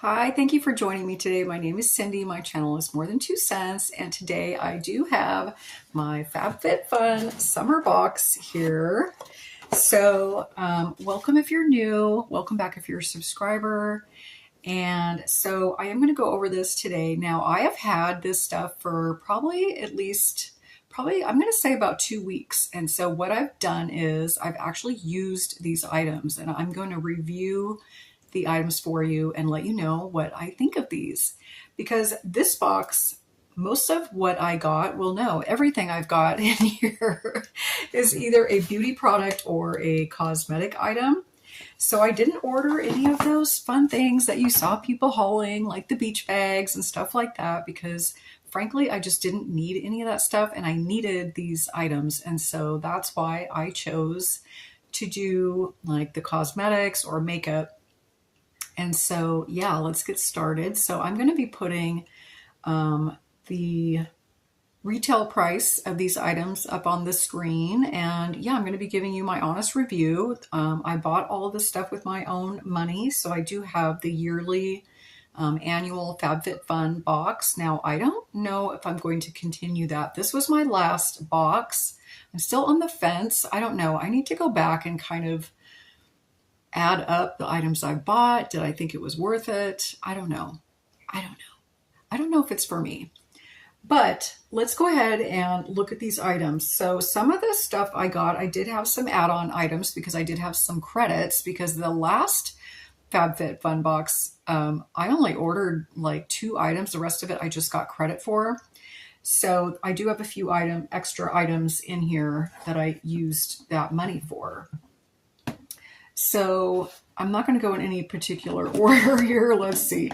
Hi, thank you for joining me today. My name is Cindy. My channel is More Than 2 Cents, and today I do have my FabFitFun summer box here. So, welcome if you're new. Welcome back if you're a subscriber. And so I am going to go over this today. Now, I have had this stuff for probably I'm going to say about 2 weeks. And so what I've done is I've actually used these items, and I'm going to review the items for you and let you know what I think of these. Because this box, most of what I got, well, no, everything I've got in here is either a beauty product or a cosmetic item. So I didn't order any of those fun things that you saw people hauling, like the beach bags and stuff like that, because frankly, I just didn't need any of that stuff, and I needed these items. And so that's why I chose to do like the cosmetics or makeup. And so, yeah, let's get started. So I'm going to be putting the retail price of these items up on the screen. And yeah, I'm going to be giving you my honest review. I bought all of this stuff with my own money. So I do have the yearly annual FabFitFun box. Now, I don't know if I'm going to continue that. This was my last box. I'm still on the fence. I don't know. I need to go back and kind of add up the items I bought. Did I think it was worth it? I don't know. I don't know if it's for me. But let's go ahead and look at these items. So some of the stuff I got, I did have some add-on items because I did have some credits, because the last FabFitFun box, I only ordered like 2 items. The rest of it I just got credit for. So I do have a few extra items in here that I used that money for. So I'm not going to go in any particular order here. Let's see.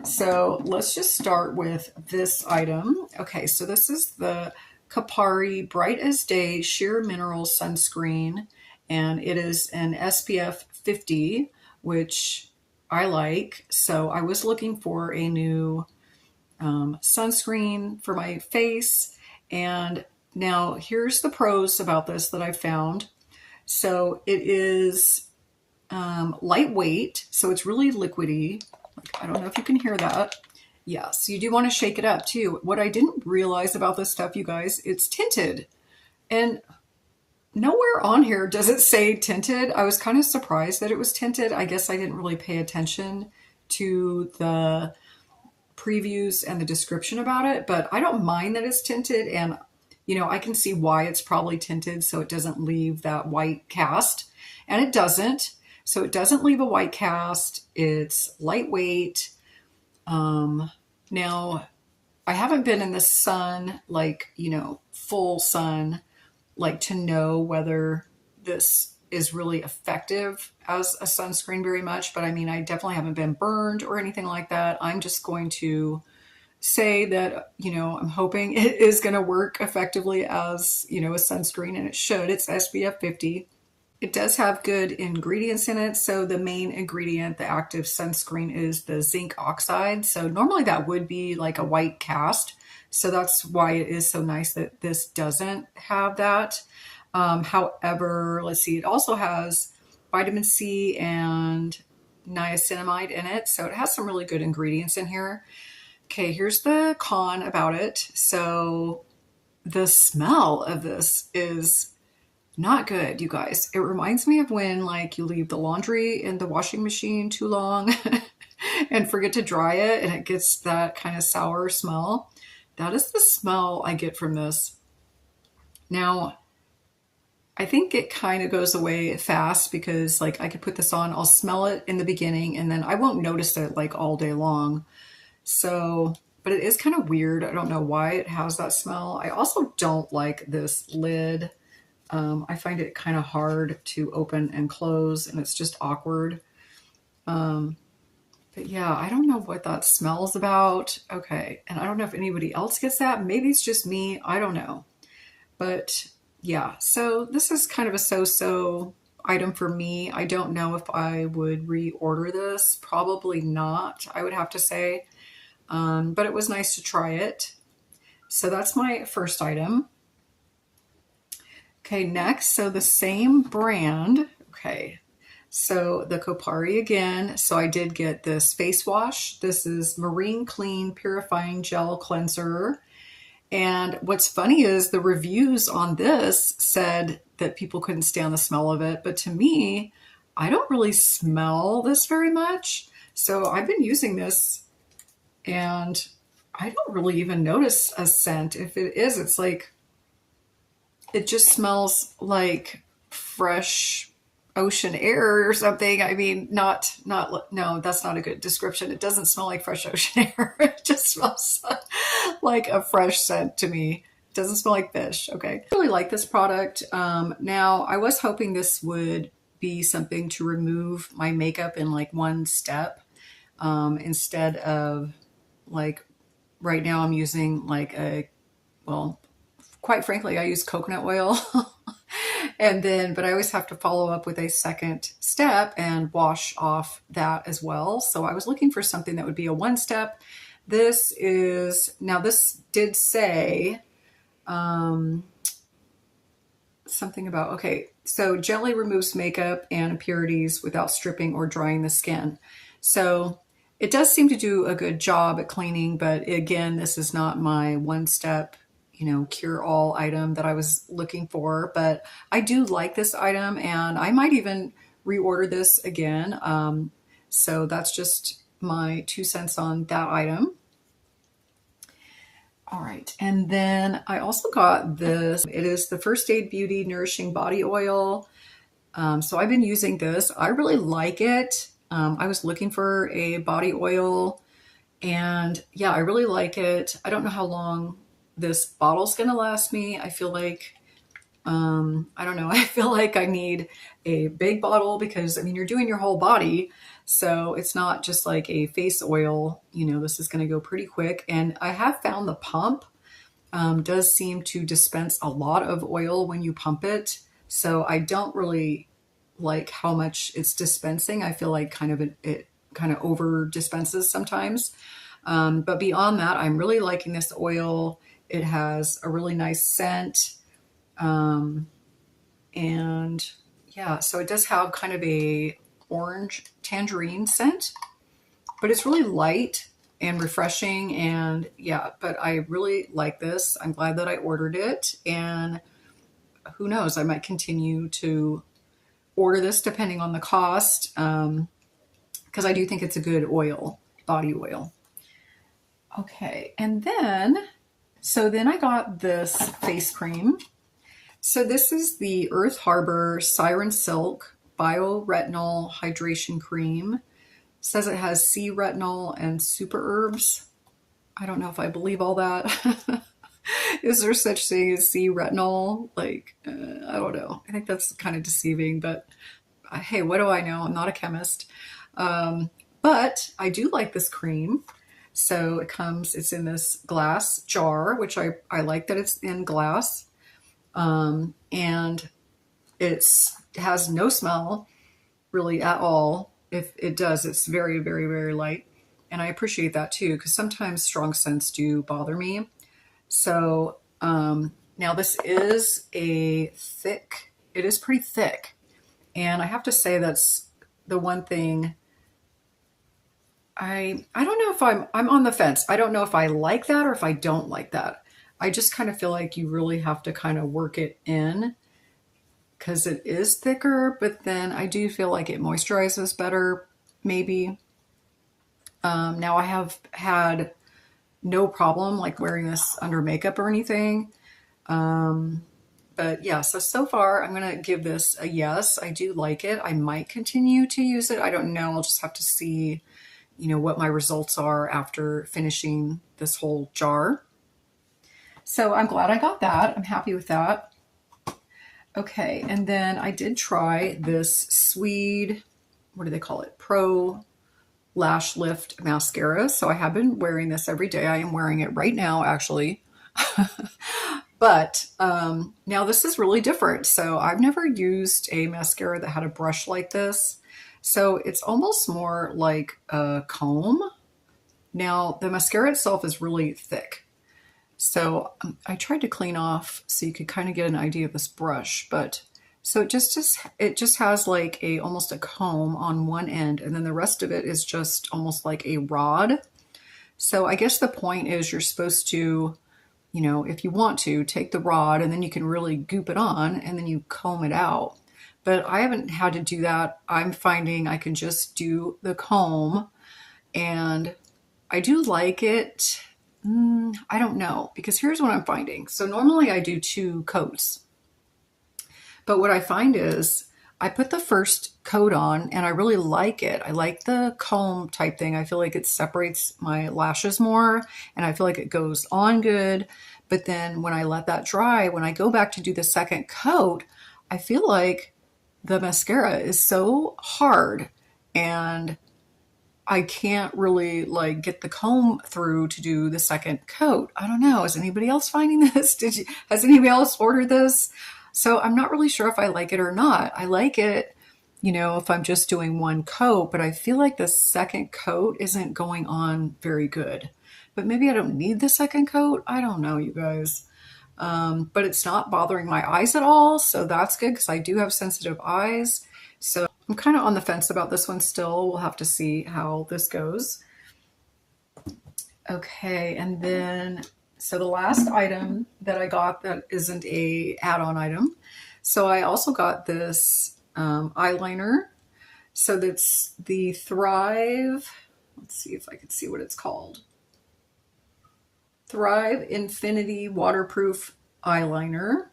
So let's just start with this item. Okay, so this is the Kopari Bright as Day Sheer Mineral Sunscreen, and it is an SPF 50, which I like. So I was looking for a new sunscreen for my face, and now here's the pros about this that I found. So it is lightweight, so it's really liquidy. I don't know if you can hear that. Yes, you do want to shake it up too. What I didn't realize about this stuff, you guys, it's tinted. And nowhere on here does it say tinted. I was kind of surprised that it was tinted. I guess I didn't really pay attention to the previews and the description about it, but I don't mind that it's tinted, and I can see why it's probably tinted, so it doesn't leave that white cast, and it doesn't. So it doesn't leave a white cast. It's lightweight. Now, I haven't been in the sun, like, full sun, like to know whether this is really effective as a sunscreen very much. But I mean, I definitely haven't been burned or anything like that. I'm just going to say that, I'm hoping it is going to work effectively as, a sunscreen, and it should. It's SPF 50. It does have good ingredients in it. So the main ingredient, the active sunscreen, is the zinc oxide. So normally that would be like a white cast. So that's why it is so nice that this doesn't have that. However, let's see, it also has vitamin C and niacinamide in it. So it has some really good ingredients in here. Okay, here's the con about it. So the smell of this is not good, you guys. It reminds me of when like you leave the laundry in the washing machine too long and forget to dry it, and it gets that kind of sour smell. That is the smell I get from this. Now, I think it kind of goes away fast, because like I could put this on, I'll smell it in the beginning, and then I won't notice it like all day long. So, but it is kind of weird. I don't know why it has that smell. I also don't like this lid. I find it kind of hard to open and close, and it's just awkward. But yeah, I don't know what that smells about. Okay, and I don't know if anybody else gets that. Maybe it's just me. I don't know. But yeah, so this is kind of a so-so item for me. I don't know if I would reorder this. Probably not, I would have to say. But it was nice to try it. So that's my first item. Okay, next, so the same brand. Okay, So the Kopari again. So I did get this face wash. This is Marine Clean Purifying Gel Cleanser. And what's funny is the reviews on this said that people couldn't stand the smell of it. But to me, I don't really smell this very much. So I've been using this and I don't really even notice a scent. If it is, it's like, it just smells like fresh ocean air or something. I mean, no, that's not a good description. It doesn't smell like fresh ocean air. It just smells like a fresh scent to me. It doesn't smell like fish. Okay. I really like this product. Now I was hoping this would be something to remove my makeup in like one step, instead of like right now I'm using like well, quite frankly, I use coconut oil. But I always have to follow up with a second step and wash off that as well. So I was looking for something that would be a one step. This did say something about, okay, so gently removes makeup and impurities without stripping or drying the skin. So it does seem to do a good job at cleaning, but again, this is not my one step, cure-all item that I was looking for, but I do like this item and I might even reorder this again. So that's just my 2 cents on that item. All right, and then I also got this. It is the First Aid Beauty Nourishing Body Oil. So I've been using this. I really like it. I was looking for a body oil and yeah, I really like it. I don't know how long this bottle's gonna last me. I feel like, I don't know, I feel like I need a big bottle because I mean, you're doing your whole body. So it's not just like a face oil, this is gonna go pretty quick. And I have found the pump does seem to dispense a lot of oil when you pump it. So I don't really like how much it's dispensing. I feel like it kind of over dispenses sometimes. But beyond that, I'm really liking this oil. It has a really nice scent. And yeah, so it does have kind of a orange tangerine scent, but it's really light and refreshing. And yeah, but I really like this. I'm glad that I ordered it. And who knows, I might continue to order this depending on the cost. Because I do think it's a good oil, body oil. Okay, and then I got this face cream. So this is the Earth Harbor Siren Silk Bio-retinol Hydration Cream. It says it has sea retinol and super herbs. I don't know if I believe all that. Is there such thing as sea retinol? Like, I don't know. I think that's kind of deceiving, but hey, what do I know? I'm not a chemist. But I do like this cream. So it's in this glass jar, which I like that it's in glass. And it has no smell really at all. If it does, it's very, very, very light. And I appreciate that too, because sometimes strong scents do bother me. So, now this is it is pretty thick. And I have to say that's the one thing I don't know if I'm on the fence. I don't know if I like that or if I don't like that. I just kind of feel like you really have to kind of work it in because it is thicker, but then I do feel like it moisturizes better, maybe. Now I have had no problem like wearing this under makeup or anything. But yeah, so far I'm going to give this a yes. I do like it. I might continue to use it. I don't know. I'll just have to see, what my results are after finishing this whole jar. So I'm glad I got that. I'm happy with that. Okay, and then I did try this Sweed, what do they call it? Pro Lash Lift Mascara. So I have been wearing this every day. I am wearing it right now, actually. But now this is really different. So I've never used a mascara that had a brush like this. So it's almost more like a comb. Now the mascara itself is really thick. So I tried to clean off so you could kind of get an idea of this brush, but So it just has like a almost a comb on one end, and then the rest of it is just almost like a rod. So I guess the point is you're supposed to, you know, if you want to, take the rod and then you can really goop it on and then you comb it out. But I haven't had to do that. I'm finding I can just do the comb, and I do like it. I don't know, because here's what I'm finding. So normally I do 2 coats. But what I find is I put the first coat on and I really like it. I like the comb type thing. I feel like it separates my lashes more and I feel like it goes on good. But then when I let that dry, when I go back to do the second coat, I feel like the mascara is so hard and I can't really like get the comb through to do the second coat. I don't know. Is anybody else finding this? Has anybody else ordered this? So I'm not really sure if I like it or not. I like it, you know, if I'm just doing 1 coat, but I feel like the second coat isn't going on very good. But maybe I don't need the second coat. I don't know, you guys. But it's not bothering my eyes at all. So that's good because I do have sensitive eyes. So I'm kind of on the fence about this one still. We'll have to see how this goes. Okay, and then, so the last item that I got that isn't a add-on item. So I also got this eyeliner. So that's the Thrive, let's see if I can see what it's called. Thrive Infinity Waterproof Eyeliner.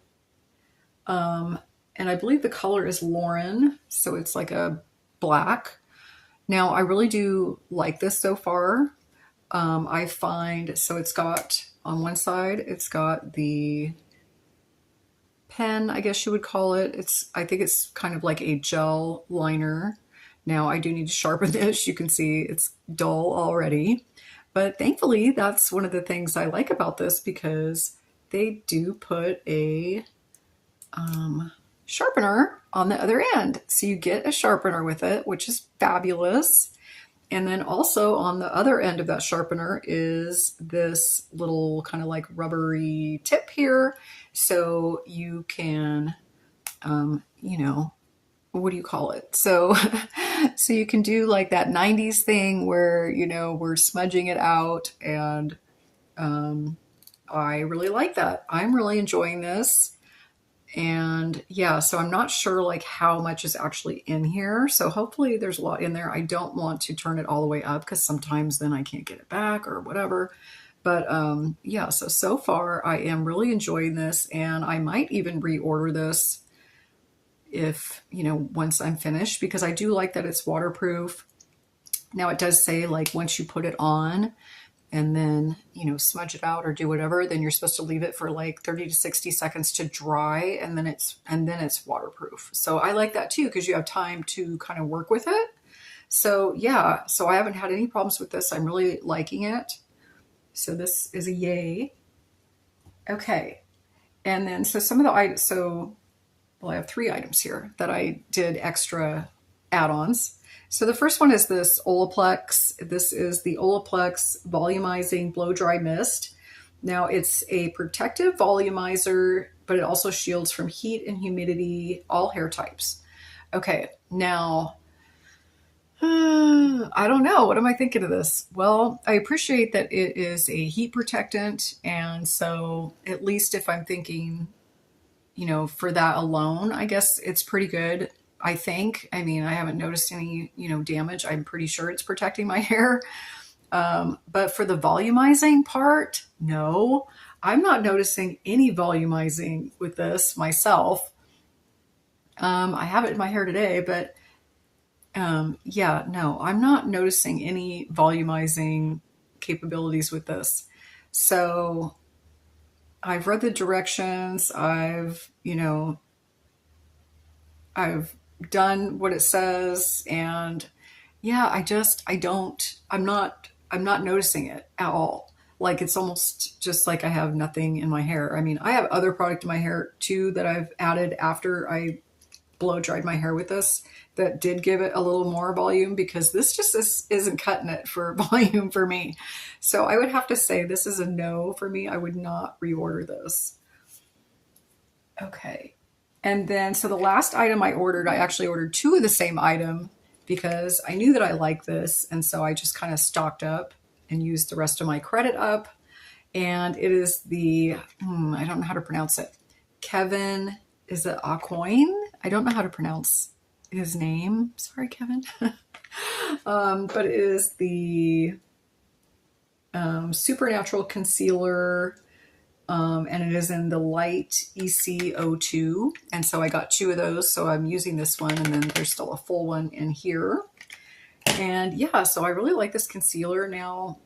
And I believe the color is Lauren, so it's like a black. Now, I really do like this so far. I find, so it's got, on one side, it's got the pen, I guess you would call it. I think it's kind of like a gel liner. Now, I do need to sharpen this. You can see it's dull already. But thankfully, that's one of the things I like about this because they do put a sharpener on the other end. So you get a sharpener with it, which is fabulous. And then also on the other end of that sharpener is this little kind of like rubbery tip here. So you can, you know, what do you call it? So, so you can do like that 90s thing where, you know, we're smudging it out, and I really like that. I'm really enjoying this. And yeah, so I'm not sure like how much is actually in here. So hopefully there's a lot in there. I don't want to turn it all the way up because sometimes then I can't get it back or whatever. But yeah, so far I am really enjoying this, and I might even reorder this if, you know, once I'm finished, because I do like that it's waterproof. Now it does say like once you put it on and then, you know, smudge it out or do whatever, then you're supposed to leave it for like 30 to 60 seconds to dry, and then it's waterproof. So I like that too, because you have time to kind of work with it. So yeah, so I haven't had any problems with this. I'm really liking it. So this is a yay. Okay. And then, so some of the items, well, I have 3 items here that I did extra add-ons. So the first one is this Olaplex. This is the Olaplex Volumizing Blow Dry Mist. Now it's a protective volumizer, but it also shields from heat and humidity, all hair types. Okay, now, I don't know. What am I thinking of this? Well, I appreciate that it is a heat protectant. And so at least if I'm thinking, you know, for that alone, I guess it's pretty good. I think. I mean, I haven't noticed any, you know, damage. I'm pretty sure it's protecting my hair. But for the volumizing part, no, I'm not noticing any volumizing with this myself. I have it in my hair today, but yeah, no, I'm not noticing any volumizing capabilities with this. So I've read the directions. I've done what it says, and yeah, I'm not noticing it at all. Like it's almost just like I have nothing in my hair. I mean, I have other product in my hair too that I've added after I blow dried my hair with this that did give it a little more volume, because this just isn't cutting it for volume for me. So I would have to say this is a no for me. I would not reorder this. Okay. And then, so the last item I ordered, I actually ordered 2 of the same item because I knew that I liked this. And so I just kind of stocked up and used the rest of my credit up. And it is the, I don't know how to pronounce it. Kevin, is it Aucoin? I don't know how to pronounce his name. Sorry, Kevin. But it is the Supernatural Concealer, and it is in the light EC02. And so I got 2 of those. So I'm using this one, and then there's still a full one in here. And yeah, so I really like this concealer. Now,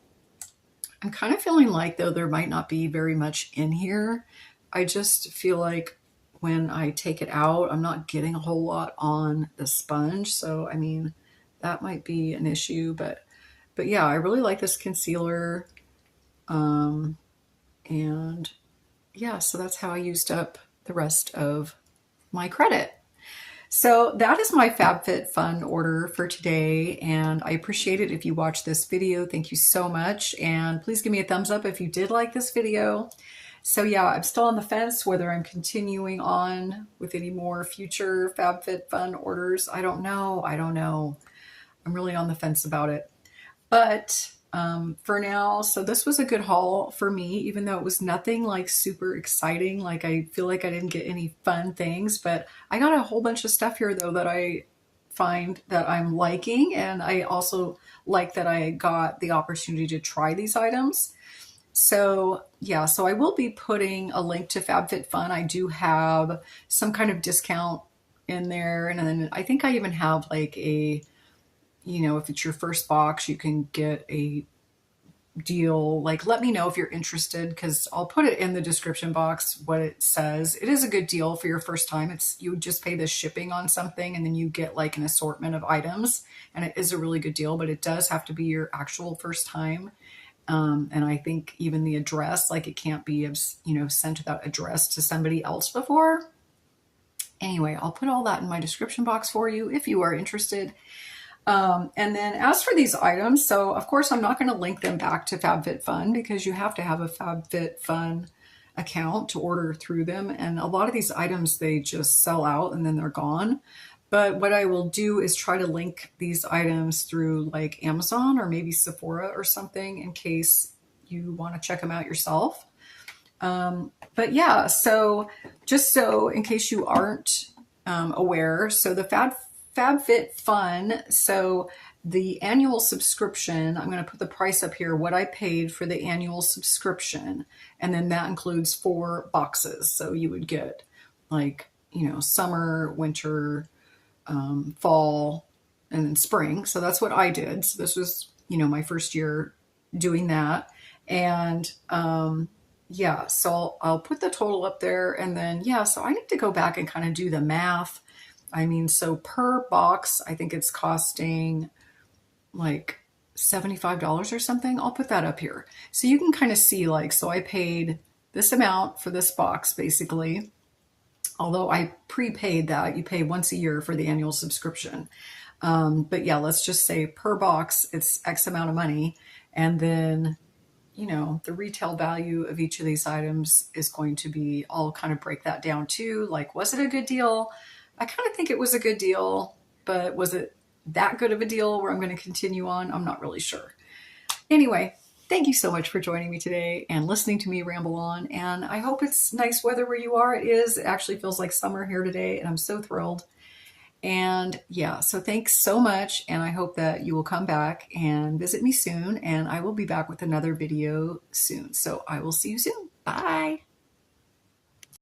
I'm kind of feeling like, though, there might not be very much in here. I just feel like when I take it out, I'm not getting a whole lot on the sponge. So, I mean, that might be an issue. But yeah, I really like this concealer. And yeah, so that's how I used up the rest of my credit. So that is my FabFitFun order for today, and I appreciate it if you watch this video. Thank you so much, and please give me a thumbs up if you did like this video. So yeah, I'm still on the fence whether I'm continuing on with any more future FabFitFun orders. I don't know. I'm really on the fence about it. But for now, so this was a good haul for me, even though it was nothing like super exciting. Like, I feel like I didn't get any fun things, but I got a whole bunch of stuff here though that I find that I'm liking. And I also like that I got the opportunity to try these items. So yeah, so I will be putting a link to FabFitFun. I do have some kind of discount in there. And then I think I even have like a, you know, if it's your first box, you can get a deal. Like, let me know if you're interested, because I'll put it in the description box what it says. It is a good deal for your first time. It's, you just pay the shipping on something and then you get like an assortment of items, and it is a really good deal, but it does have to be your actual first time. And I think even the address, like, it can't be, you know, sent without address to somebody else before. Anyway, I'll put all that in my description box for you if you are interested. And then as for these items, so of course I'm not going to link them back to FabFitFun because you have to have a FabFitFun account to order through them. And a lot of these items, they just sell out and then they're gone. But what I will do is try to link these items through like Amazon or maybe Sephora or something in case you want to check them out yourself. But yeah, so just so in case you aren't aware, so the FabFitFun, so the annual subscription, I'm going to put the price up here, what I paid for the annual subscription, and then that includes 4 boxes. So you would get like, you know, summer, winter, fall, and then spring. So that's what I did. So this was, you know, my first year doing that. And yeah, so I'll put the total up there, and then yeah, so I need to go back and kind of do the math. I mean, so per box, I think it's costing like $75 or something. I'll put that up here. So you can kind of see, like, so I paid this amount for this box, basically. Although I prepaid that, you pay once a year for the annual subscription. But yeah, let's just say per box, it's X amount of money. And then, you know, the retail value of each of these items is going to be, I'll kind of break that down too. Like, was it a good deal? I kind of think it was a good deal, but was it that good of a deal where I'm going to continue on? I'm not really sure. Anyway, thank you so much for joining me today and listening to me ramble on. And I hope it's nice weather where you are. It is. It actually feels like summer here today, and I'm so thrilled. And yeah, so thanks so much. And I hope that you will come back and visit me soon. And I will be back with another video soon. So I will see you soon. Bye.